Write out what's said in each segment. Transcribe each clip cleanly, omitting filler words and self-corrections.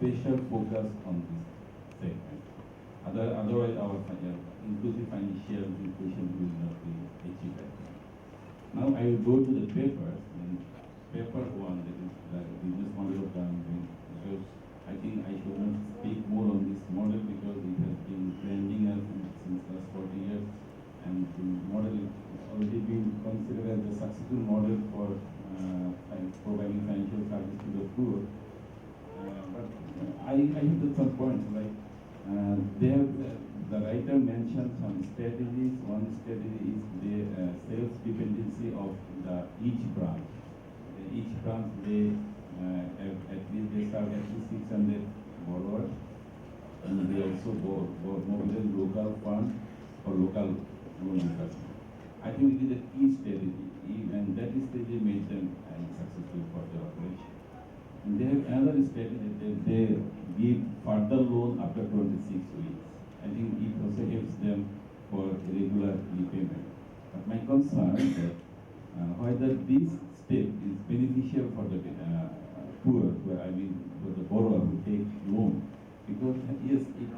special focus on this segment. Otherwise, our inclusive financial inclusion will not be achieved. Now I will go to the papers. And paper one, that is the business model of government, because I think I should not speak more on this model because it has been trending since last 40 years, and the model is already been considered as a successful model for providing financial service to the poor. But I hit some points like they have the writer mentioned some strategies. One strategy is the self-dependency of each branch. Each branch they at least they serve at least 600 borrowers, and they also mobilize local funds for local loan disbursement. I think it is a key strategy, and that strategy made them successful for their operation. And they have another strategy that they give further loan after 26 weeks. I think it also helps them for regular repayment. But my concern is that whether this step is beneficial for the poor, I mean for the borrower who takes loan, because yes, it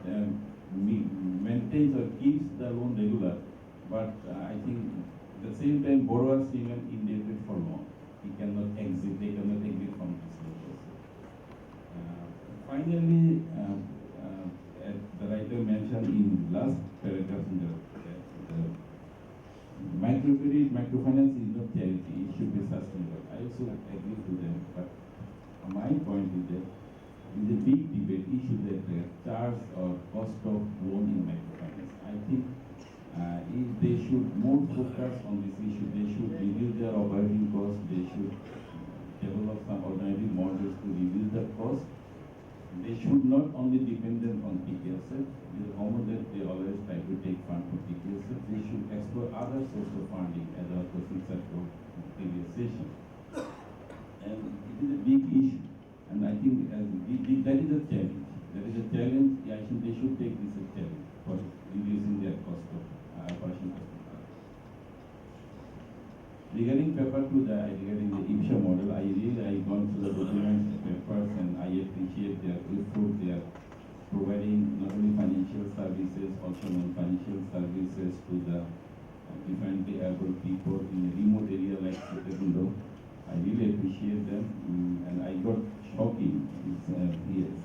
maintains or keeps the loan regular, but I think at the same time borrowers remain indebted for loan. He cannot exit, they cannot exit from this loan. Finally, as the writer mentioned in last paragraph in the microcredit, microfinance is not charity, it should be sustainable. I also agree to them, but my point is that in the big debate issue that charge or cost of loan in microfinance, I think if they should more focus on this issue, they should reduce their operating costs, they should develop some alternative models to reduce the cost. They should not only depend on PKSF. The moment that they always try to take fund from PKSF, they should explore other sources of funding, as our question said for previous session. And it is a big issue, and I think that is a challenge. That is a challenge. I think they should take this as a challenge for reducing their cost of operation cost. Regarding paper 2, regarding the IPSA model, I gone through the documents, papers, and I appreciate their effort. They are providing not only financial services, also non-financial services to the differently able people in a remote area like Setegundo. I really appreciate them, and I got shocking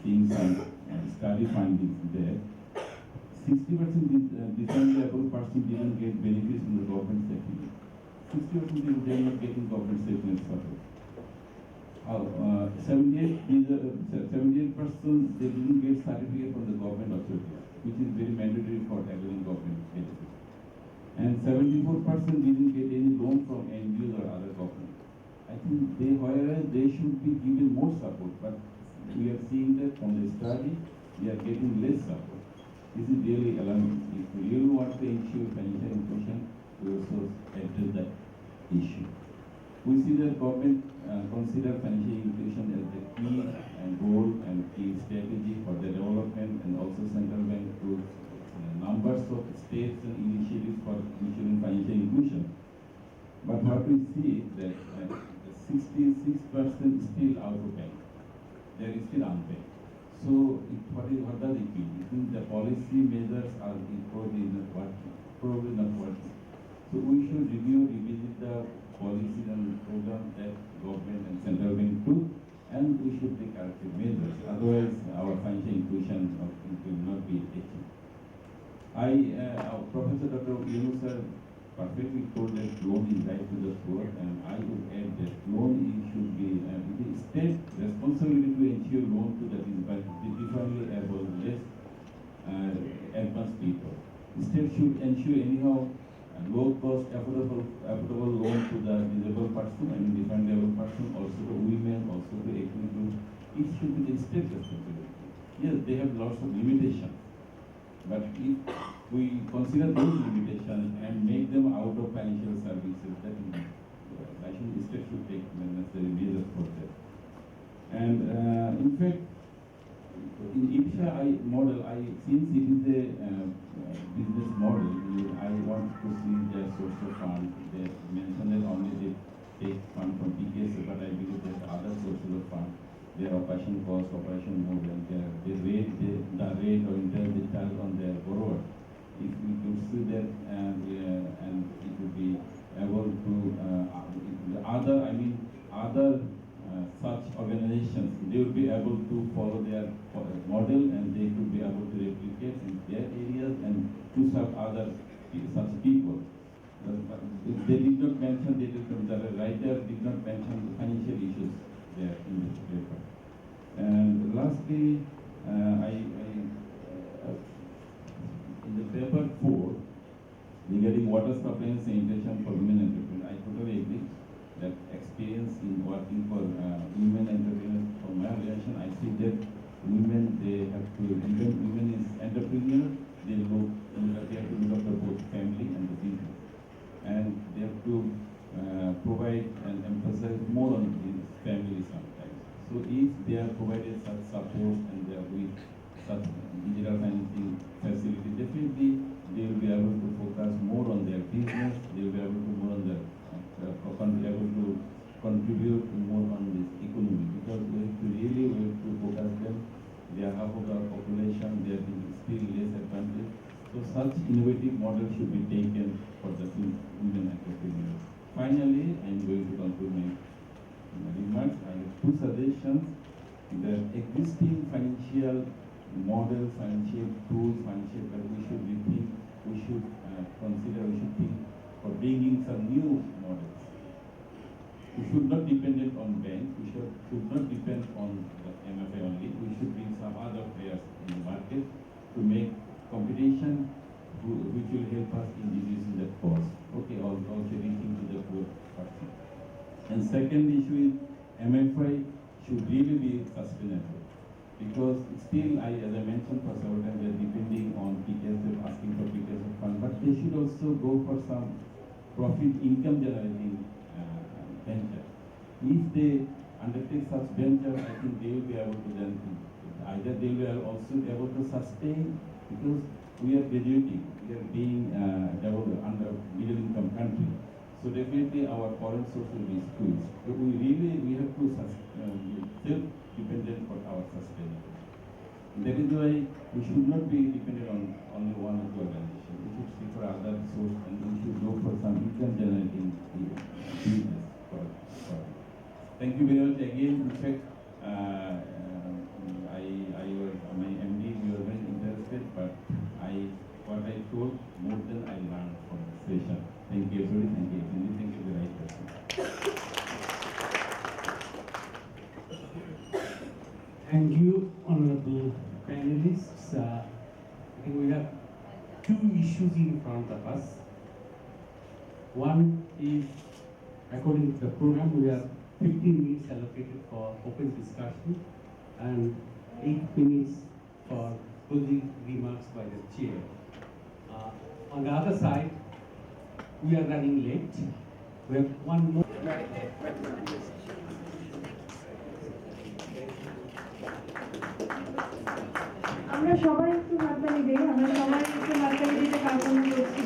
seeing some study findings there. 60% differently able person didn't get benefits from the government sector. 60% they are not getting government safety net support. 78% they didn't get certificate from the government authority, which is very mandatory for availing government benefits. And 74% didn't get any loan from NGOs or other government. I think whereas they should be given more support, but we are seeing that from the study, they are getting less support. This is really alarming. If we really want to ensure financial inclusion, we also address that issue. We see that government consider financial inclusion as the key and goal and key strategy for the development, and also central bank to numbers of states and initiatives for ensuring financial inclusion. But what we see is that 66% still out of bank. They are still unbanked. So what does it mean? It means the policy measures are probably not working. So we should revisit the policies and programs that government and central bank do, and we should take corrective measures. Otherwise, our financial inclusion will not be achieved. Professor Dr. Yunus sir perfectly told that loan is right to the poor, and I would add that loan should be the state responsibility to ensure loan to the differently able, less advanced people. The state should ensure anyhow low cost, affordable loan to the disabled person and differently able person, also to women, also to ethnic groups. It should be the state responsibility. Yes, they have lots of limitations, but if we consider those limitations and make them out of financial services, that is, I think the state should take necessary measures for that. And in fact, in IPSA model, since it is a business model, I want to see their source of fund. They mentioned that only they take fund from PKS, but I believe that other sources of fund. their operation cost, operation mode, and the rate, the rate or interest they charge on their borrower. If we could see that, and it would be able to other such organizations, they would be able to follow their model, and they could be able to replicate in their areas and to serve other such people. They did not mention, the writer did not mention the financial issues there in this paper. And lastly, in the paper 4, regarding water supply and sanitation for women entrepreneurs, I totally agree that experience in working for women entrepreneurs, from my relation, I see that women, they have to, even women is entrepreneurs, they have to look after both family and the business. And they have to provide and emphasize more on the family sometimes. So if they are provided such support and they are with such digital financing facility, definitely they will be able to focus more on their business, they will be able to more on their able to contribute more on this economy, because we have to focus them. They are half of our population, they are still less advantaged. So such innovative models should be taken for the women entrepreneurs. Finally, I am going to conclude my remarks. I have two suggestions. The existing financial models, financial tools, but we should rethink, we should consider, we should think for bringing some new models. We should not depend on banks, we should not depend on the MFI only, we should bring some other players in the market to make competition which will help us in reducing the cost. Okay, also reaching to the poor person. And second issue is MFI should really be sustainable, because still, as I mentioned for several times, they are depending on PKSF, asking for PKSF fund, but they should also go for some profit income generating venture. If they undertake such venture, I think they will be able to then, either they will also be able to sustain, because we are graduating, we are being developed under middle income country. So definitely our foreign source will be squeezed. So we have to be self-dependent for our sustainability. That is why we should not be dependent on only one or two organizations. We should seek for other source, and we should go for some income generating business. Thank you very much again. In fact, my MD, we were very interested, but what I told more than I learned from the session. Thank you everybody. Thank you. Thank you, the right person. Thank you, honorable panelists. I think we have two issues in front of us. One is, according to the program, we have 15 minutes allocated for open discussion and 8 minutes for closing remarks by the chair. On the other side, we are running late. We have one more. আমরা সবাই একটু হাততালি দেই, আমরা সবাই একটু হাততালি দিতে কামনা করছি।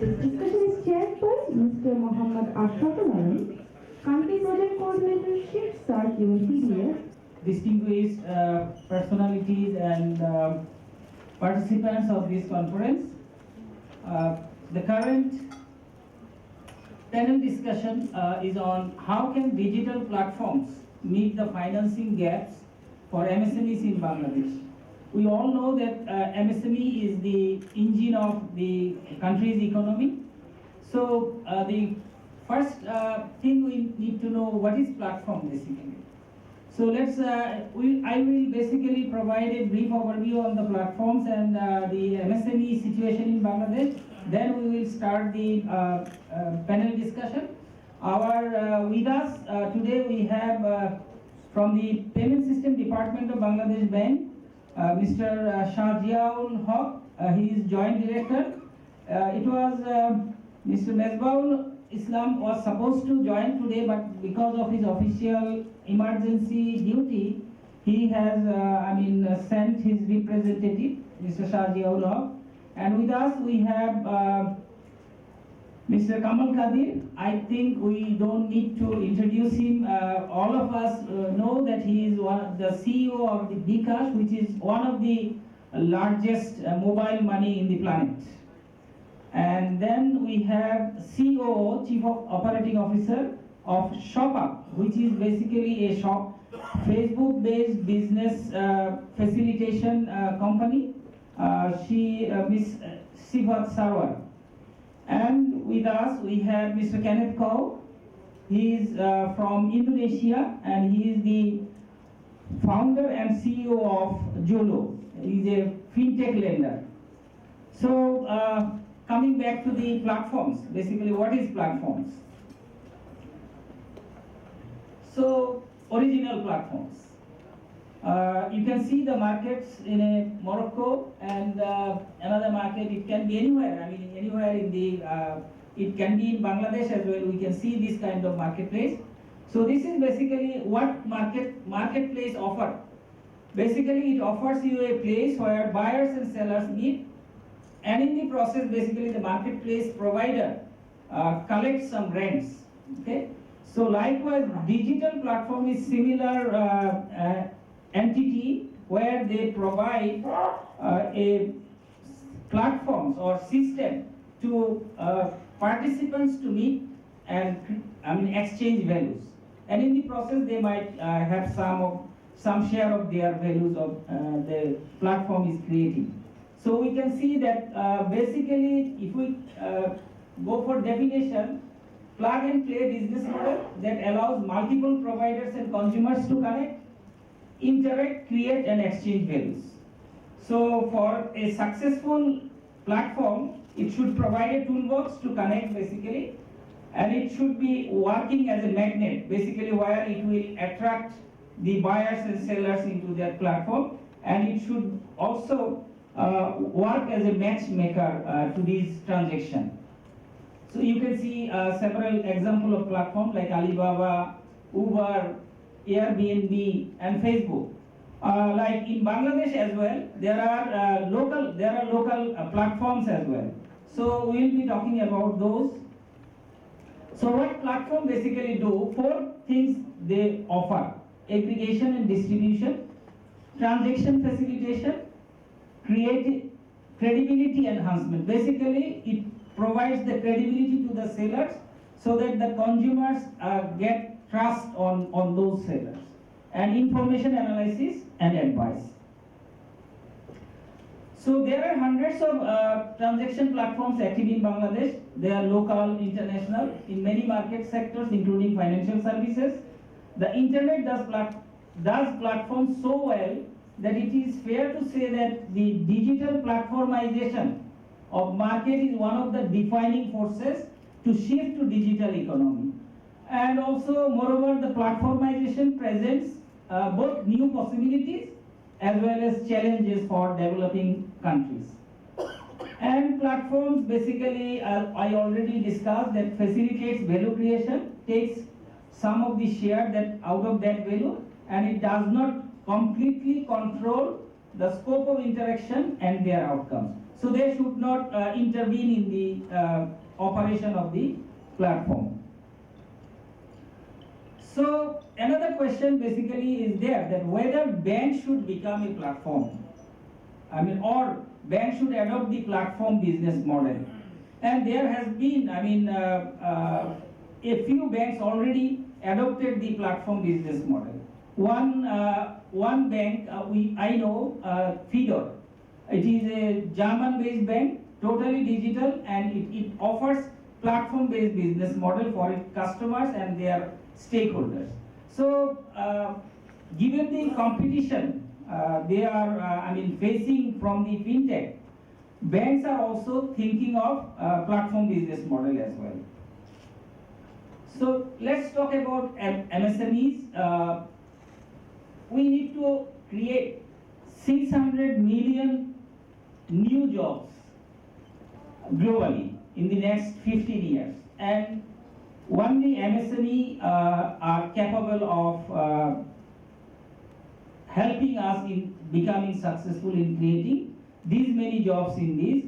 This discussion is chaired by Mr. Mohammad Ashraful Alam, Country Project Coordinator, Sheikh Sark UNCDF. Distinguished personalities and participants of this conference. The current panel discussion is on how can digital platforms meet the financing gaps for MSMEs in Bangladesh. We all know that MSME is the engine of the country's economy. So the first thing we need to know, what is platform basically. So I will basically provide a brief overview on the platforms and the MSME situation in Bangladesh. Then we will start the panel discussion. With us today we have from the Payment System Department of Bangladesh Bank, Mr. Shahjiaul Haq, he is Joint Director. It was Mr. Mesbaul Islam was supposed to join today, but because of his official emergency duty, he has sent his representative, Mr. Shahjiaul Haq. And with us we have Mr. Kamal Kadir, I think we don't need to introduce him. All of us know that he is the CEO of the bKash, which is one of the largest mobile money in the planet. And then we have COO, Chief Operating Officer of ShopUp, which is basically a Facebook-based business facilitation company. Miss Sifat Sarwar. And with us we have Mr. Kenneth Kau. He is from Indonesia and he is the founder and CEO of Jolo. He is a fintech lender. So coming back to the platforms, basically what is platforms? So original platforms. You can see the markets in Morocco and another market. It can be anywhere. I mean, anywhere in the. It can be in Bangladesh as well. We can see this kind of marketplace. So this is basically what marketplace offer. Basically, it offers you a place where buyers and sellers meet, and in the process, basically the marketplace provider collects some rents. Okay. So likewise, digital platform is similar. Entity where they provide a platforms or system to participants to meet and exchange values, and in the process they might have some share of their values of the platform is creating. So we can see that basically if we go for definition, plug and play business model that allows multiple providers and consumers to connect, interact, create and exchange values. So for a successful platform, it should provide a toolbox to connect basically, and it should be working as a magnet basically where it will attract the buyers and sellers into their platform, and it should also work as a matchmaker to these transactions. So you can see several examples of platforms like Alibaba, Uber, Airbnb and Facebook. Like in Bangladesh as well, there are local platforms as well. So we will be talking about those. So what platform basically do? 4 things they offer: aggregation and distribution, transaction facilitation, credibility enhancement. Basically, it provides the credibility to the sellers so that the consumers get trust on those sellers, and information analysis and advice. So there are hundreds of transaction platforms active in Bangladesh. They are local, international, in many market sectors, including financial services. The internet does platforms so well that it is fair to say that the digital platformization of market is one of the defining forces to shift to digital economy. And also, moreover, the platformization presents both new possibilities as well as challenges for developing countries. And platforms basically, I already discussed, that facilitates value creation, takes some of the share that out of that value, and it does not completely control the scope of interaction and their outcomes. So they should not intervene in the operation of the platform. So another question basically is there, that whether banks should become a platform, or banks should adopt the platform business model. And there has been, a few banks already adopted the platform business model. One bank I know, Fidor. It is a German-based bank, totally digital, and it offers platform-based business model for its customers and their stakeholders. So, given the competition they are facing from the fintech, banks are also thinking of platform business model as well. So let's talk about MSMEs. We need to create 600 million new jobs globally in the next 15 years, and only MSME are capable of helping us in becoming successful in creating these many jobs in this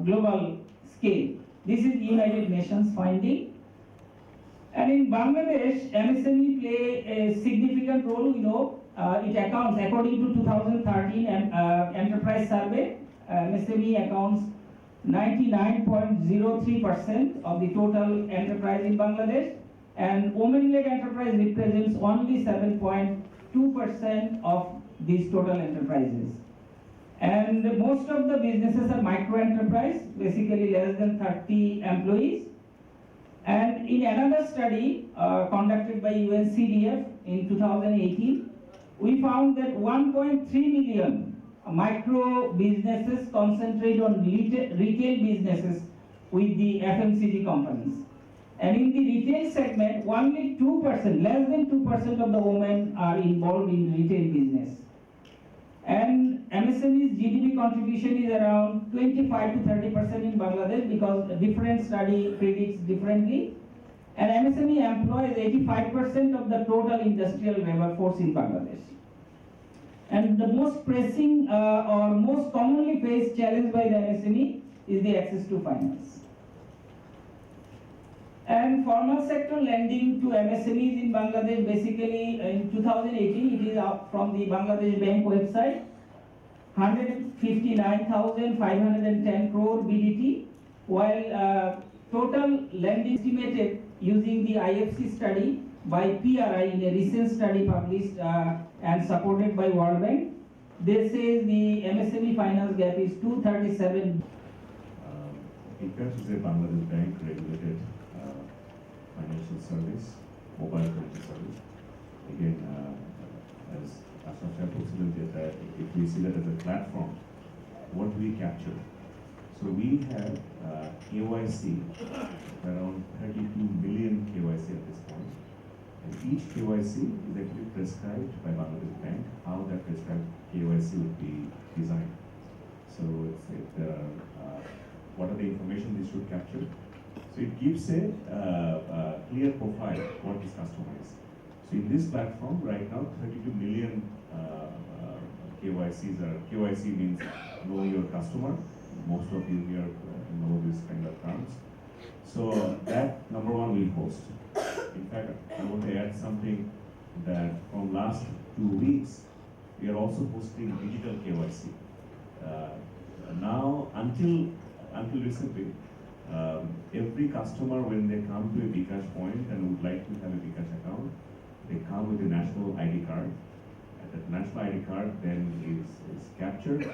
global scale. This is United Nations finding. And in Bangladesh, MSME play a significant role. It accounts, according to 2013 Enterprise Survey, MSME accounts 99.03% of the total enterprise in Bangladesh, and women-led enterprise represents only 7.2% of these total enterprises. And most of the businesses are micro-enterprise, basically less than 30 employees. And in another study conducted by UNCDF in 2018, we found that 1.3 million micro businesses concentrate on retail businesses with the FMCG companies. And in the retail segment, only 2%, less than 2% of the women are involved in retail business. And MSME's GDP contribution is around 25 to 30% in Bangladesh, because a different study predicts differently. And MSME employs 85% of the total industrial labor force in Bangladesh. And the most pressing or most commonly faced challenge by the MSME is the access to finance. And formal sector lending to MSMEs in Bangladesh, basically in 2018, it is up from the Bangladesh Bank website, 159,510 crore BDT, while total lending estimated using the IFC study by PRI in a recent study published and supported by World Bank. They say the MSME finance gap is 237. bKash is a Bangladesh Bank regulated financial service, mobile financial service. Again, as Ashraf Shah put it, that if we see that as a platform, what we capture. So we have KYC, around 32 million KYC at this point. And each KYC is actually prescribed by Bangladesh Bank, how that prescribed KYC would be designed. So what are the information this should capture? So it gives a clear profile what this customer is. So in this platform right now, 32 million KYCs are, KYC means know your customer. Most of you here know this kind of terms. So that number one we host. In fact, I want to add something that from last 2 weeks, we are also hosting digital KYC. Now, until recently, every customer, when they come to a bKash point and would like to have a bKash account, they come with a national ID card. And that national ID card then is captured,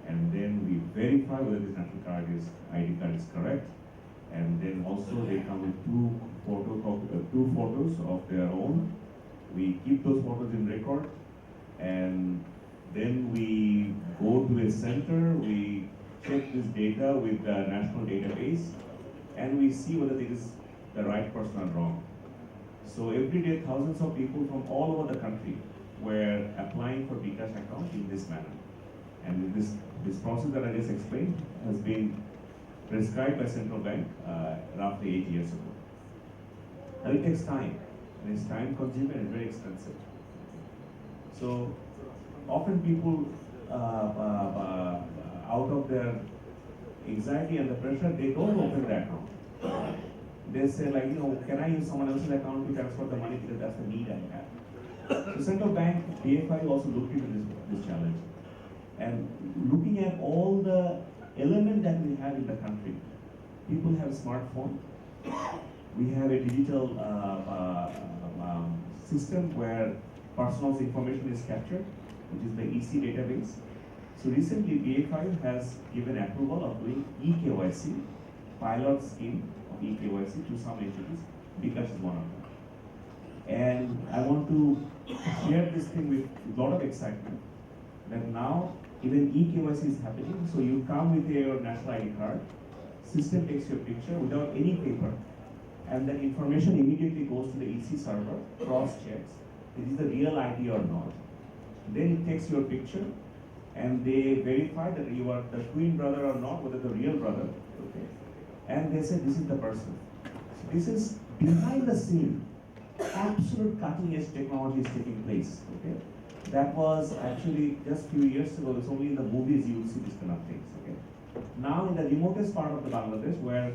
and then we verify whether this national ID card is correct. And then also they come with two photos of their own. We keep those photos in record, and then we go to a center, we check this data with the national database, and we see whether it is the right person or wrong. So every day, thousands of people from all over the country were applying for bKash account in this manner. And this process that I just explained has been prescribed by Central Bank roughly 8 years ago. And it takes time, and it's time consuming and very expensive. So often people, out of their anxiety and the pressure, they don't open the account. They say like, can I use someone else's account to transfer the money because that's the need I have. So Central Bank, DFI also looked into this challenge. And looking at all the elements that we have in the country, people have a smartphone. We have a digital system where personal information is captured, which is the EC database. So recently, DFI has given approval of doing eKYC, pilot scheme of eKYC to some entities. bKash is one of them. And I want to share this thing with a lot of excitement that now even eKYC is happening. So you come with your national ID card, system takes your picture without any paper, and that information immediately goes to the EC server, cross-checks, is it the real ID or not. Then it takes your picture, and they verify that you are the twin brother or not, whether the real brother, okay? And they say this is the person. So this is behind the scene, absolute cutting edge technology is taking place, okay? That was actually just a few years ago, it's only in the movies you will see this kind of things, okay? Now in the remotest part of the Bangladesh where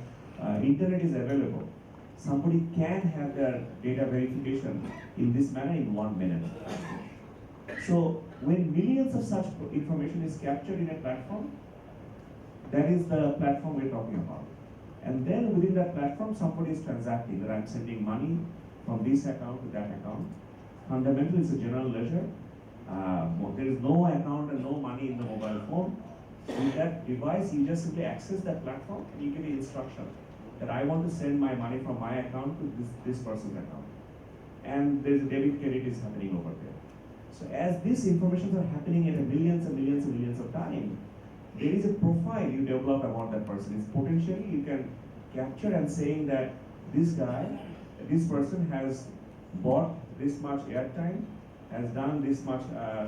internet is available, somebody can have their data verification in this manner in 1 minute. So when millions of such information is captured in a platform, that is the platform we're talking about. And then within that platform, somebody is transacting, that I'm sending money from this account to that account. Fundamentally, it's a general ledger. There is no account and no money in the mobile phone. With that device, you just simply access that platform and you give the instruction that I want to send my money from my account to this person's account. And there's a debit credit is happening over there. So as these informations are happening at millions and millions and millions of time, there is a profile you develop about that person. It's potentially you can capture and saying that this person has bought this much airtime, has done this much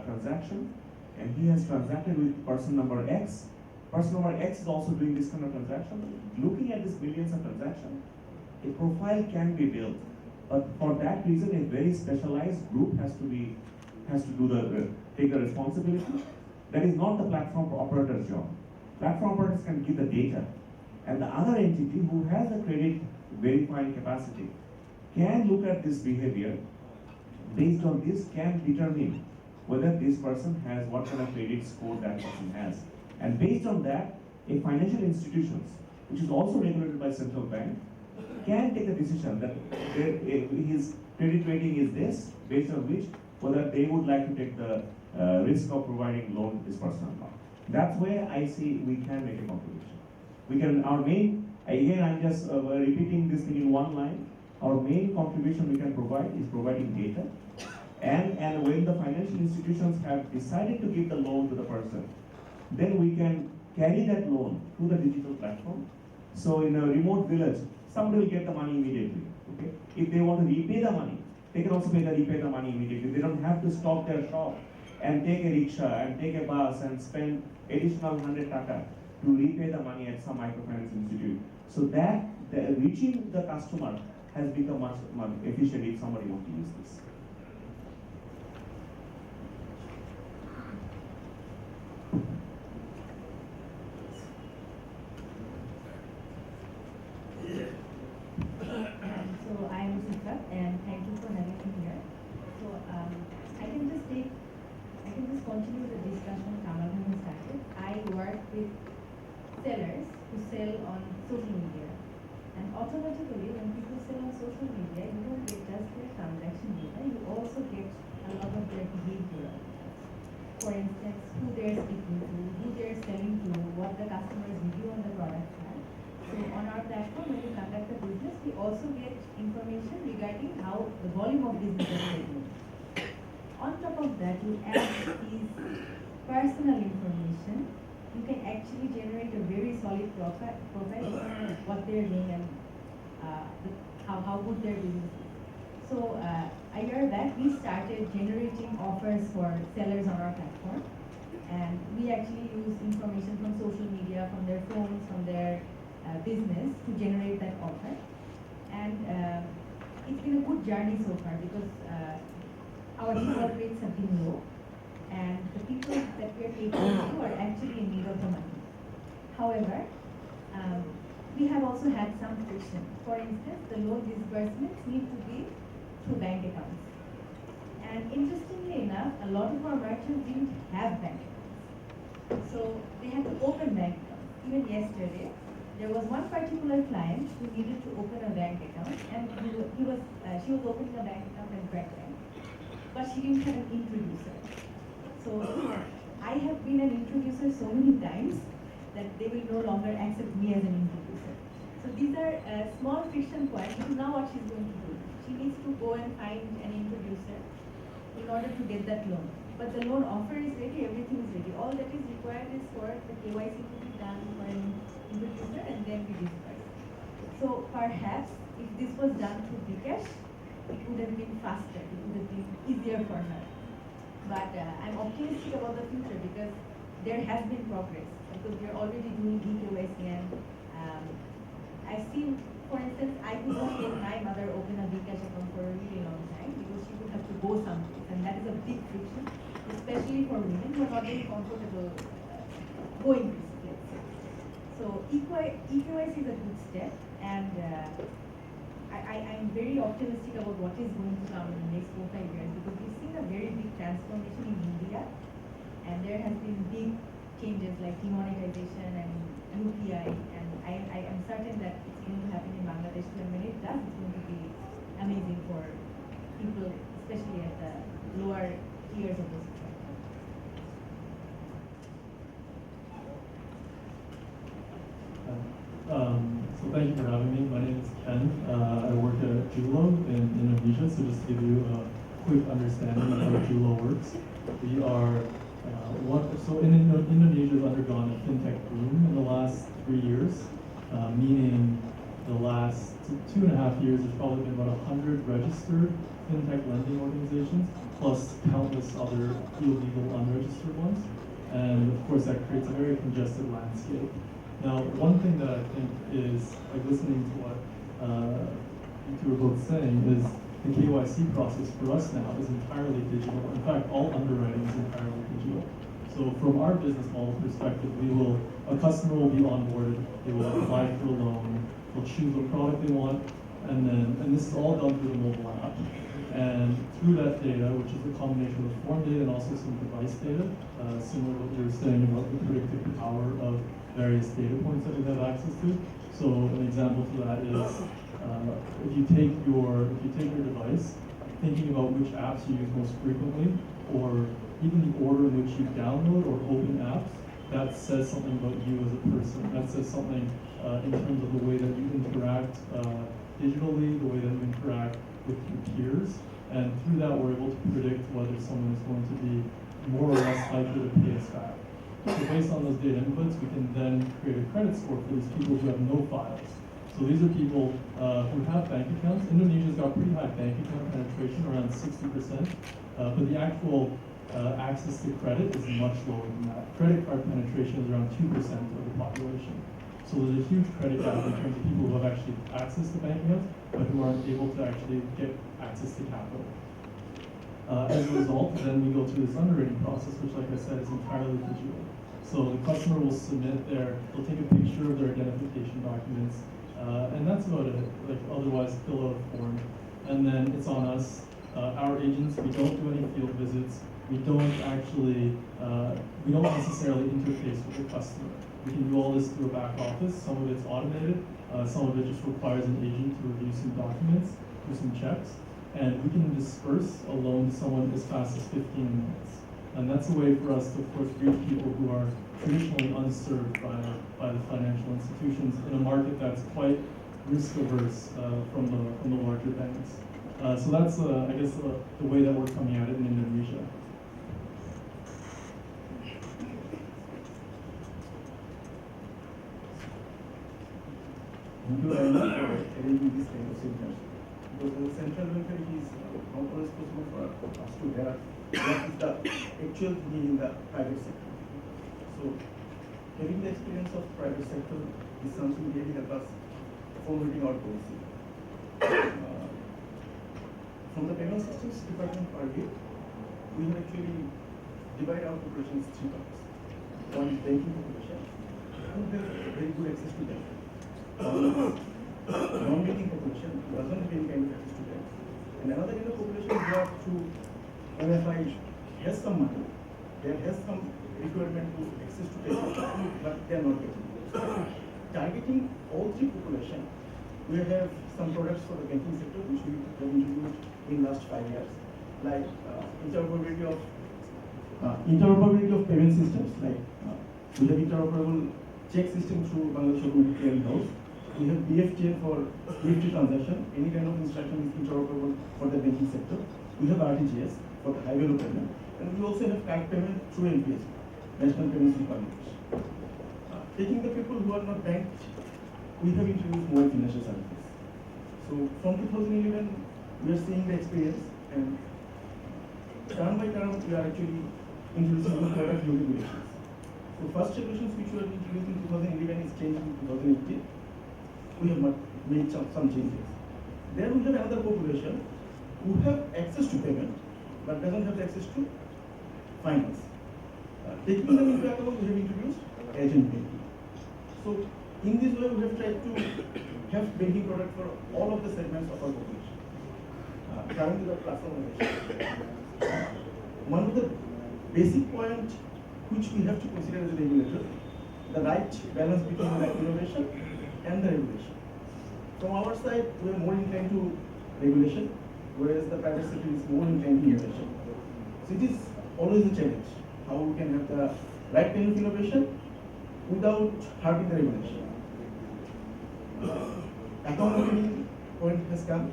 transaction, and he has transacted with person number X. Person number X is also doing this kind of transaction. Looking at these millions of transactions, a profile can be built. But for that reason, a very specialized group has to take the responsibility. That is not the platform operator's job. Platform operators can give the data, and the other entity who has the credit verifying capacity can look at this behavior. Based on this, can determine whether this person has what kind of credit score that person has, and based on that, a financial institutions, which is also regulated by central bank, can take a decision that his credit rating is this, based on which whether they would like to take the risk of providing loan to this person or not. That's where I see we can make a contribution. We can, our main, again I'm just repeating this thing in one line, our main contribution we can provide is providing data. And when the financial institutions have decided to give the loan to the person, then we can carry that loan to the digital platform. So in a remote village, somebody will get the money immediately. Okay? If they want to repay the money, they can also repay the money immediately. They don't have to stop their shop and take a rickshaw and take a bus and spend additional 100 taka to repay the money at some microfinance institute. So that reaching the customer has become much efficient if somebody wants to use this. So I am Sika, and thank you for having me here. So I can just continue the discussion Kamal has started. I work with sellers who sell on social media, and automatically when people sell on social media, you don't get just their transaction data, you also get a lot of their behavior. For instance, who they're speaking to, who they're selling to, what the customer's review on the product are. So on our platform, when we conduct a business, we also get information regarding how the volume of business is taking. On top of that, you add these personal information, you can actually generate a very solid profile of what they're doing and how good their business is. So a year back, we started generating offers for sellers on our platform, and we actually use information from social media, from their phones, from their business to generate that offer. And it's been a good journey so far because our default rates have been low, and the people that we are taking to are actually in need of the money. However, we have also had some friction. For instance, the loan disbursements need to be through bank accounts. And interestingly enough, a lot of our merchants didn't have bank accounts. So they had to open bank accounts. Even yesterday, there was one particular client who needed to open a bank account, and she was opening a bank account at Bread Bank, but she didn't have an introducer. So I have been an introducer so many times that they will no longer accept me as an introducer. So these are small friction points. This is now what she's going to do. She needs to go and find an introducer in order to get that loan. But the loan offer is ready, everything is ready. All that is required is for the KYC to be done for an introducer, and then we disperse. So perhaps if this was done through bKash, it would have been faster, it would have been easier for her. But I'm optimistic about the future because there has been progress, because we are already doing eKYC, and I've seen, for instance, I could not let my mother open a bKash account for a really long time because she would have to go someplace, and that is a big friction, especially for women who are not very comfortable going places, let's say. So eKYC is a good step, And I'm very optimistic about what is going to come in the next 4-5 years, because we've seen a very big transformation in India, and there has been big changes like demonetization and UPI, and I am certain that it's going to happen in Bangladesh too, and when it does, it's going to be amazing for people, especially at the lower tiers of the society. So thank you for having me. My name is Ken. I work at Julo in Indonesia. So just to give you a quick understanding of how Julo works, we are Indonesia has undergone a fintech boom in the last 3 years, meaning the last 2.5 years there's probably been about 100 registered fintech lending organizations, plus countless other illegal unregistered ones. And of course that creates a very congested landscape. Now, one thing that I think is, like listening to what you two are both saying, is the KYC process for us now is entirely digital. In fact, all underwriting is entirely digital. So from our business model perspective, a customer will be onboarded, they will apply for a loan, they'll choose what product they want, and this is all done through the mobile app. And through that data, which is a combination of form data and also some device data, similar to what you were saying about the predictive power of various data points that we have access to. So an example to that is if you take your device, thinking about which apps you use most frequently, or even the order in which you download or open apps, that says something about you as a person. That says something in terms of the way that you interact digitally, the way that you interact with your peers, and through that we're able to predict whether someone is going to be more or less likely to pay us back. So based on those data inputs, we can then create a credit score for these people who have no files. So these are people who have bank accounts. Indonesia's got pretty high bank account penetration, around 60%, but the actual access to credit is much lower than that. Credit card penetration is around 2% of the population. So there's a huge credit gap in terms of people who have actually access to bank accounts, but who aren't able to actually get access to capital. As a result, then we go through this underwriting process, which, like I said, is entirely digital. So the customer will they'll take a picture of their identification documents, and that's about it. Like otherwise, fill out a form, and then it's on us. Our agents, we don't do any field visits. We don't necessarily interface with the customer. We can do all this through a back office. Some of it's automated. Some of it just requires an agent to review some documents, do some checks, and we can disperse a loan to someone as fast as 15 minutes. And that's a way for us to, of course, reach people who are traditionally unserved by the financial institutions in a market that's quite risk averse from the larger banks. So that's, I guess, the way that we're coming at it in Indonesia. Thank you very much for arranging this kind of seminars. Because the central banker is not always possible for us to hear what is the actual need in the private sector. So having the experience of private sector is something really help us formulating our policy. From the payment systems department point of view, we have actually divided our population into 3 parts. One is banking population, who have very good access to that. Non-banking population who doesn't have any kind of access to that. And another kind of population who are through MFI has some money, they has some requirement to access to that, but they are not getting it. Targeting all 3 population, we have some products for the banking sector which we have introduced in last 5 years, like interoperability of payment systems, like we have interoperable check system through Bangladesh Automatic Clearing House. We have BFTN for NIFT transaction. Any kind of instruction is interoperable for the banking sector. We have RTGS for the high value payment, and we also have card payment through NPS, National Payments Republic. Taking the people who are not banked, we have introduced more financial services. So from 2011, we are seeing the experience, and term by term, we are actually introducing new product, new regulations. So first regulations which were introduced in 2011 is changed in 2018. We have made some changes. Then we have another population who have access to payment but doesn't have access to finance. Taking them into account, we have introduced agent banking. So in this way, we have tried to have banking product for all of the segments of our population. Coming to the platformization, one of the basic point which we have to consider as a regulator, the right balance between the innovation and the regulation. From our side, we are more inclined to regulation, whereas the private sector is more inclined to innovation. So it is always a challenge, how we can have the right kind of innovation without hurting the regulation. Account opening point has come.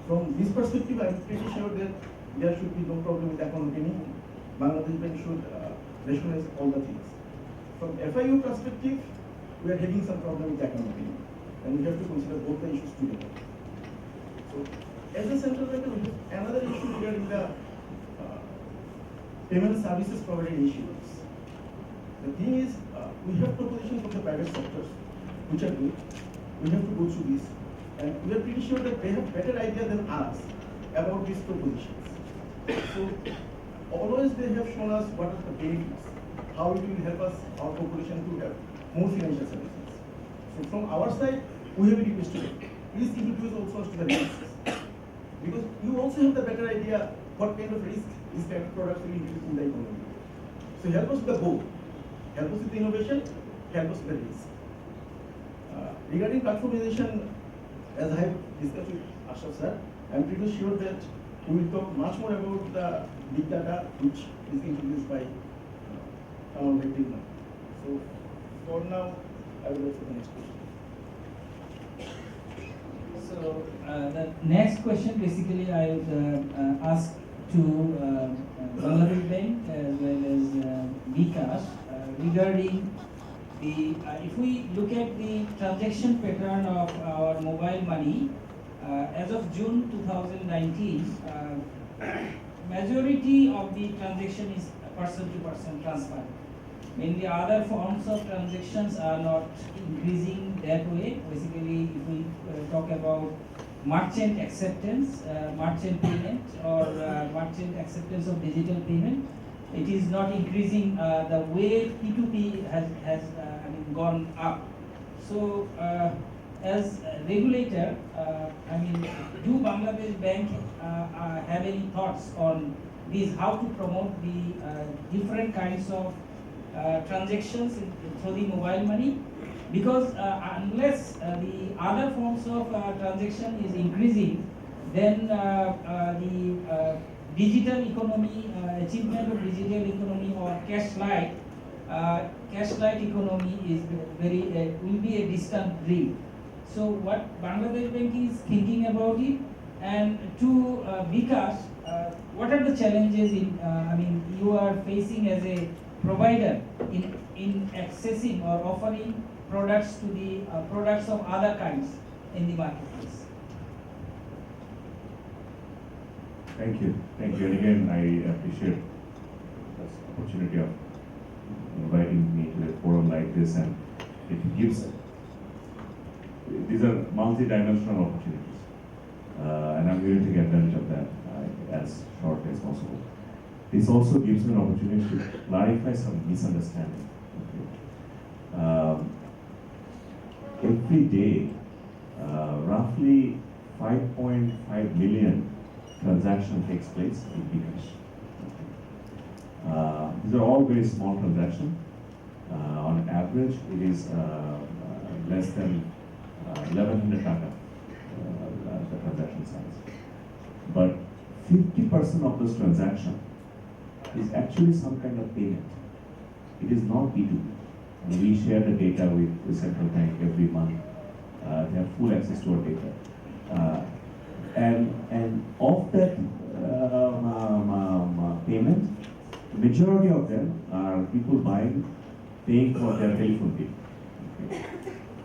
From this perspective, I am pretty sure that there should be no problem with account opening. Bangladesh Bank should rationalize all the things. From FIU perspective, we are having some problem with account opening, and we have to consider both the issues together. So, as a central bank, we have another issue regarding the payment services provider issues. The thing is, we have propositions from the private sectors, which are good. We have to go through this, and we are pretty sure that they have better idea than us about these propositions. So, always they have shown us what are the benefits, how it will help us, our population, to have more financial services. So, from our side, we have a request to them. Please introduce also us to the risks, because you also have the better idea what kind of risk this kind of products will introduce in the economy. So, help us with the goal, help us with the innovation, help us with the risk. Regarding platformization, as I have discussed with Ashraf sir, I am pretty sure that we will talk much more about the big data which is introduced by Kamal Bhai. So for now, I will wait for the next question. So the next question, basically, I would ask to Bangladesh Bank as well as bKash regarding the, if we look at the transaction pattern of our mobile money, as of June 2019, majority of the transaction is person-to-person transfer. Mainly other forms of transactions are not increasing that way. Basically, if we talk about merchant acceptance, merchant payment, or merchant acceptance of digital payment, it is not increasing the way P2P has gone up. So, as a regulator, do Bangladesh Bank have any thoughts on this, how to promote the different kinds of transactions through the mobile money? Because unless the other forms of transaction is increasing, then the digital economy, achievement of digital economy or cash light economy is will be a distant dream. So what Bangladesh Bank is thinking about it, and to bKash, what are the challenges you are facing as a provider in accessing or offering products to the products of other kinds in the marketplace? Thank you. And again, I appreciate this opportunity of inviting me to a forum like this, and it gives, these are multi-dimensional opportunities, and I'm willing to get advantage of that as short as possible. This also gives me an opportunity to clarify some misunderstanding. Okay. Every day, roughly 5.5 million transaction takes place in bKash. These are all very small transactions. On average, it is less than 1100 taka, the transaction size. But 50% of those transactions is actually some kind of payment. It is not B2B. And we share the data with the central bank every month. They have full access to our data. And of that payment, majority of them are people paying for their telephone bill. Okay.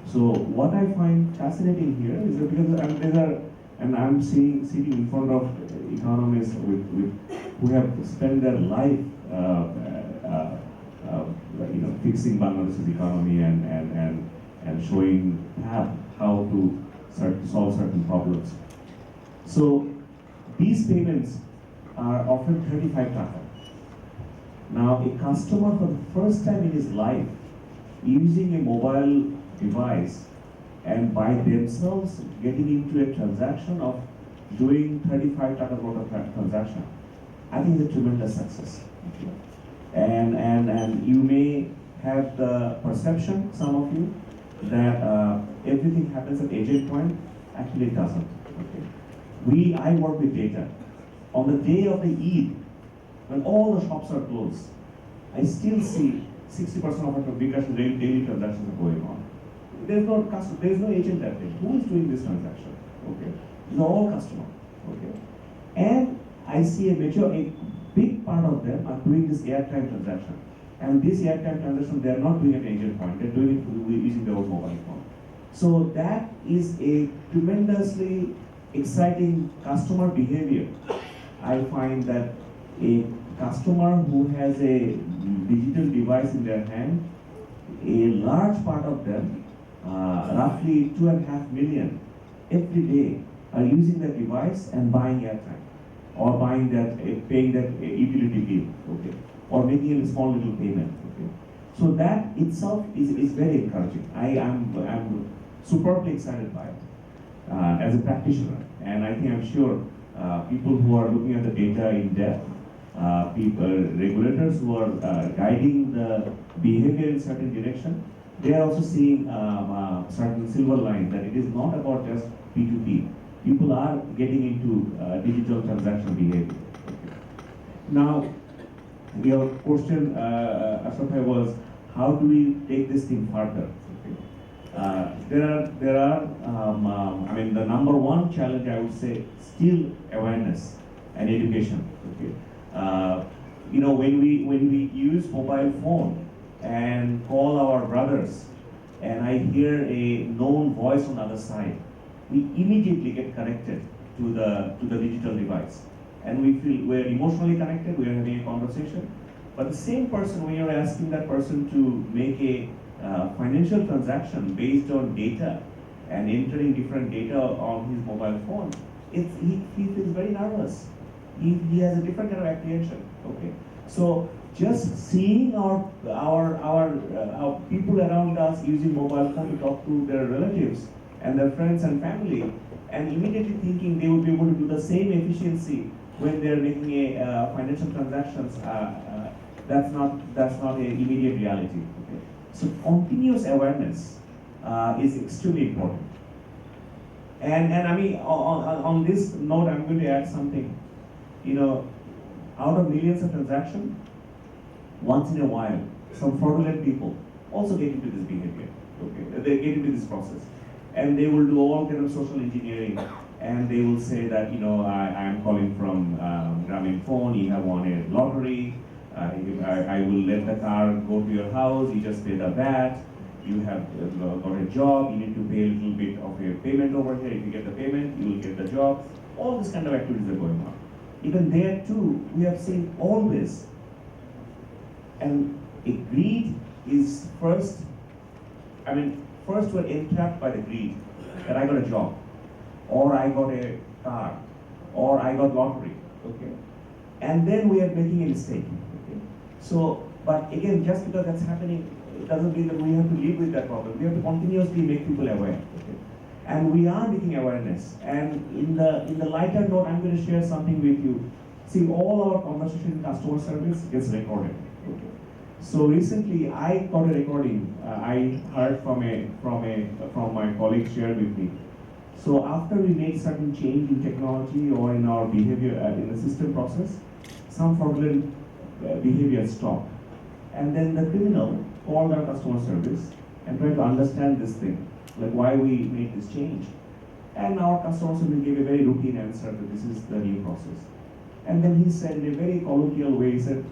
So what I find fascinating here is that because I'm sitting in front of economists who have spent their life fixing Bangladesh's economy and showing how to solve certain problems. So these payments are often 35 taka. Now a customer for the first time in his life using a mobile device and by themselves getting into a transaction of doing 35 taka worth of transaction, I think it's a tremendous success. Okay. And you may have the perception, some of you, that everything happens at agent point. Actually, it doesn't. Okay. I work with data. On the day of the Eid, when all the shops are closed, I still see 60% of our daily transactions are going on. There's no agent that day. Who is doing this transaction? Okay. These are all customer. Okay. And I see a big part of them are doing this airtime transaction. And this airtime transaction, they are not doing it at agent point. They're doing it using their own mobile phone. So that is a tremendously exciting customer behavior. I find that a customer who has a digital device in their hand, a large part of them, roughly 2.5 million, every day are using that device and buying airtime, or buying that, paying that utility bill, okay, or making a small little payment, okay. So that itself is very encouraging. I'm superbly excited by it as a practitioner, and I'm sure people who are looking at the data in depth, regulators who are guiding the behavior in certain direction, they are also seeing certain silver line that it is not about just P2P. People are getting into digital transaction behavior. Now, your question, Ashraf, was how do we take this thing further? There are the number one challenge, I would say, still awareness and education. Okay. When we use mobile phone and call our brothers, and I hear a known voice on the other side, we immediately get connected to the digital device, and we feel we're emotionally connected. We're having a conversation, but the same person, when you're asking that person to make a financial transaction based on data and entering different data on his mobile phone, he feels very nervous. He has a different kind of apprehension. Okay, so just seeing our people around us using mobile phone to talk to their relatives and their friends and family, and immediately thinking they would be able to do the same efficiency when they're making a financial transactions, that's not an immediate reality. Okay? So continuous awareness is extremely important. And on this note, I'm going to add something. Out of millions of transactions, once in a while, some fraudulent people also get into this behavior. Okay, they get into this process, and they will do all kind of social engineering, and they will say that I am calling from Grameenphone. You have won a lottery. I will let the car go to your house. You just pay the VAT. You have got a job. You need to pay a little bit of a payment over here. If you get the payment, you will get the job. All these kind of activities are going on. Even there too, we have seen always, and greed is first. First we're entrapped by the greed that I got a job, or I got a car, or I got lottery. Okay, and then we are making a mistake. Okay, so but again, just because that's happening, it doesn't mean that we have to live with that problem. We have to continuously make people aware. Okay? And we are making awareness. And in the lighter note, I'm going to share something with you. See, all our conversation in customer service gets recorded. Okay. So recently, I got a recording. I heard from my colleague shared with me. So after we made certain change in technology or in our behavior in the system process, some fraudulent behavior stopped. And then the criminal called our customer service and tried to understand this thing, like why we made this change. And our customer service gave a very routine answer that this is the new process. And then he said in a very colloquial way, he said,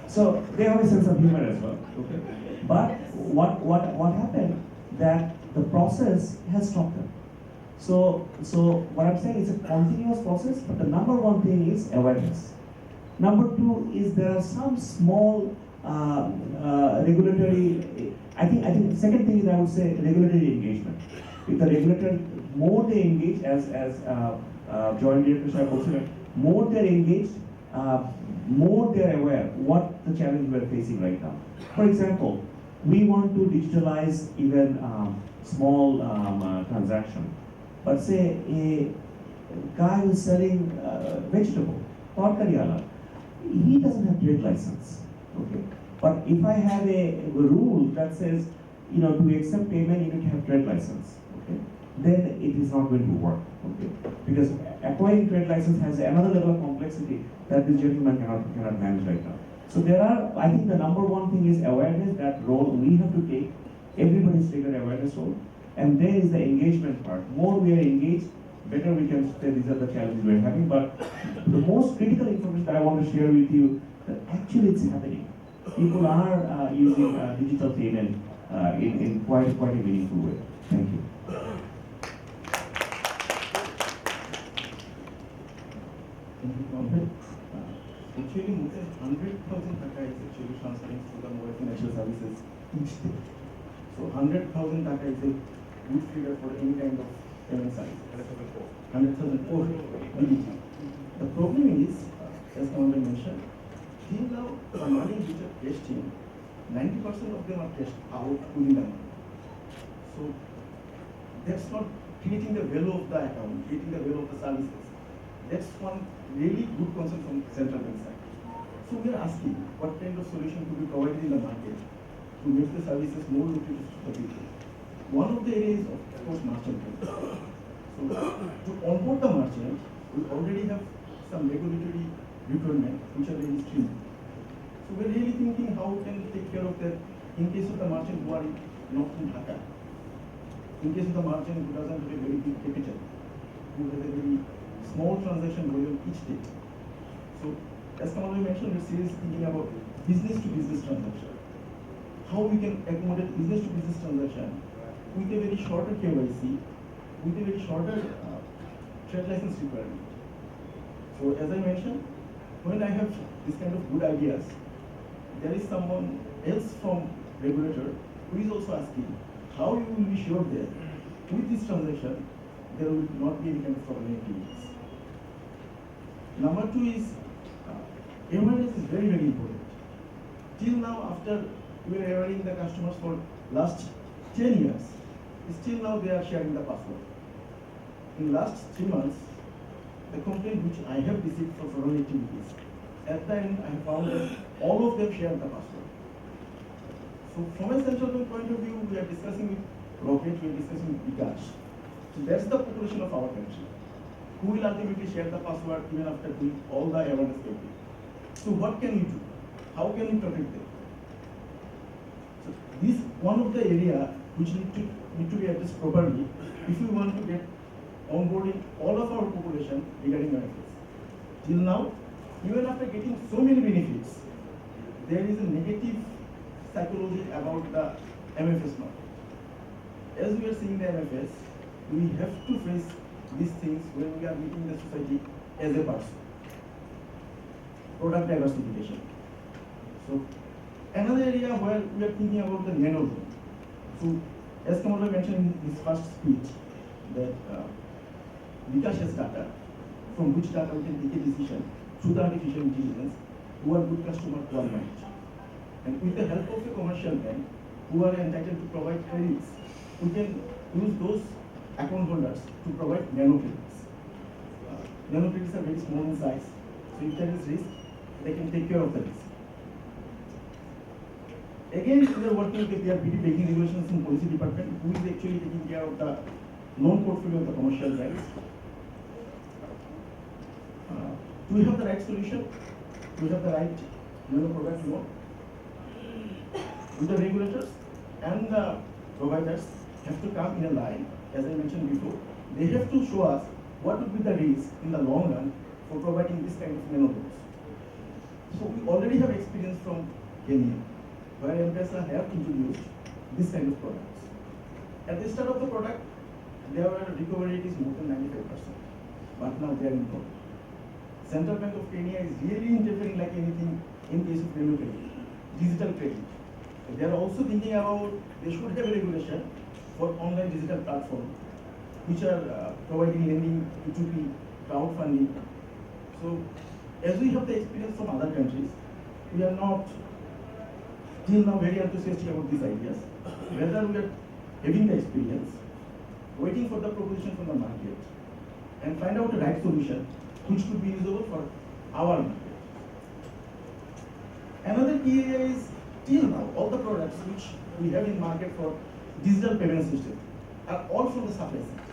so they have a sense of humor as well. Okay. But what happened that the process has stopped them. So what I'm saying is a continuous process, but the number one thing is awareness. Number two is there are some small regulatory. I think the second thing is I would say regulatory engagement. If the regulator more they engage, as Joint Director Shah posted, more they're engaged, more they're aware what the challenge we're facing right now. For example, we want to digitalize even small transaction, but say a guy who's selling vegetable, torkariala, he doesn't have trade license, okay? But if I have a rule that says, to accept payment, you need to have trade license, okay? Then it is not going to work, okay? Because acquiring trade license has another level of complexity that this gentleman cannot manage right now. So I think the number one thing is awareness, that role we have to take, everybody's taken awareness role, and there is the engagement part. More we are engaged, better we can say these are the challenges we're having, but the most critical information that I want to share with you, that actually it's happening. People are using digital payment in quite a meaningful way. Thank you. Actually, more than 100,000 taka is actually transferring through the mobile financial services each day. So 100,000 taka is a good figure for any kind of payment size. 100,000 or BDT. The problem is, as Commander mentioned, till now the money which are cashed in, 90% of them are cashed out within the month. So that's not creating the value of the account, creating the value of the services. That's one really good concern from central bank side. So we are asking what kind of solution could be provided in the market to make the services more lucrative to the people. One of the areas of course merchant banking. So to onboard the merchant, we already have some regulatory requirement which are very stringent. So we're really thinking how we can take care of that in case of the merchant who are not in Dhaka. In case of the merchant who doesn't have a very big capital, who has a very small transaction volume each day. So, as Kamal mentioned, we're seriously thinking about business-to-business transaction. How we can accommodate business-to-business transaction with a very shorter KYC, with a very shorter trade license requirement. So, as I mentioned, when I have this kind of good ideas, there is someone else from regulator who is also asking how you will be sure that with this transaction there will not be any kind of problem activities. Number two is awareness is very, very important. Till now, after we are awareing the customers for last 10 years, still now they are sharing the password. In last 3 months, the complaint which I have received for fraud activities, at the end I found that all of them share the password. So from a central bank point of view, we are discussing with Rocket, we are discussing with bKash. So that's the population of our country, who will ultimately share the password even after doing all the awareness campaign. So what can we do? How can we protect them? So this one of the area which need to be addressed properly if we want to get onboarding all of our population regarding benefits. Till now, even after getting so many benefits, there is a negative psychology about the MFS market. As we are seeing the MFS, we have to face these things when we are meeting the society as a person. Product diversification. So another area where we are thinking about the nano loan. So as Kamal mentioned in his first speech, that bKash has data, from which data we can take a decision through the artificial intelligence, who are good customer, who are not. And with the help of a commercial bank, who are entitled to provide credits, we can use those account holders to provide nano credits. Nano credits are very small in size, so if there is risk, they can take care of the risk. Again, we are working with the BRPD, Banking Regulations and Policy Department, who is actually taking care of the loan portfolio of the commercial banks. Do we have the right solution? Do we have the right product loan? With the regulators and the providers have to come in a line, as I mentioned before. They have to show us what would be the risk in the long run for providing this kind of nano loans. So we already have experience from Kenya, where M-Pesa have introduced this kind of products. At the start of the product, their recovery rate is more than 95%, but now they are in problem. Central Bank of Kenya is really interfering like anything in case of nano credit, digital credit. They are also thinking about, they should have a regulation for online digital platforms, which are providing lending, P2P, crowdfunding. So as we have the experience from other countries, we are not till now very enthusiastic about these ideas. Whether we are having the experience, waiting for the proposition from the market, and find out the right solution which could be usable for our market. Another key area is, till now, all the products which we have in market for digital payment system are all from the supply side.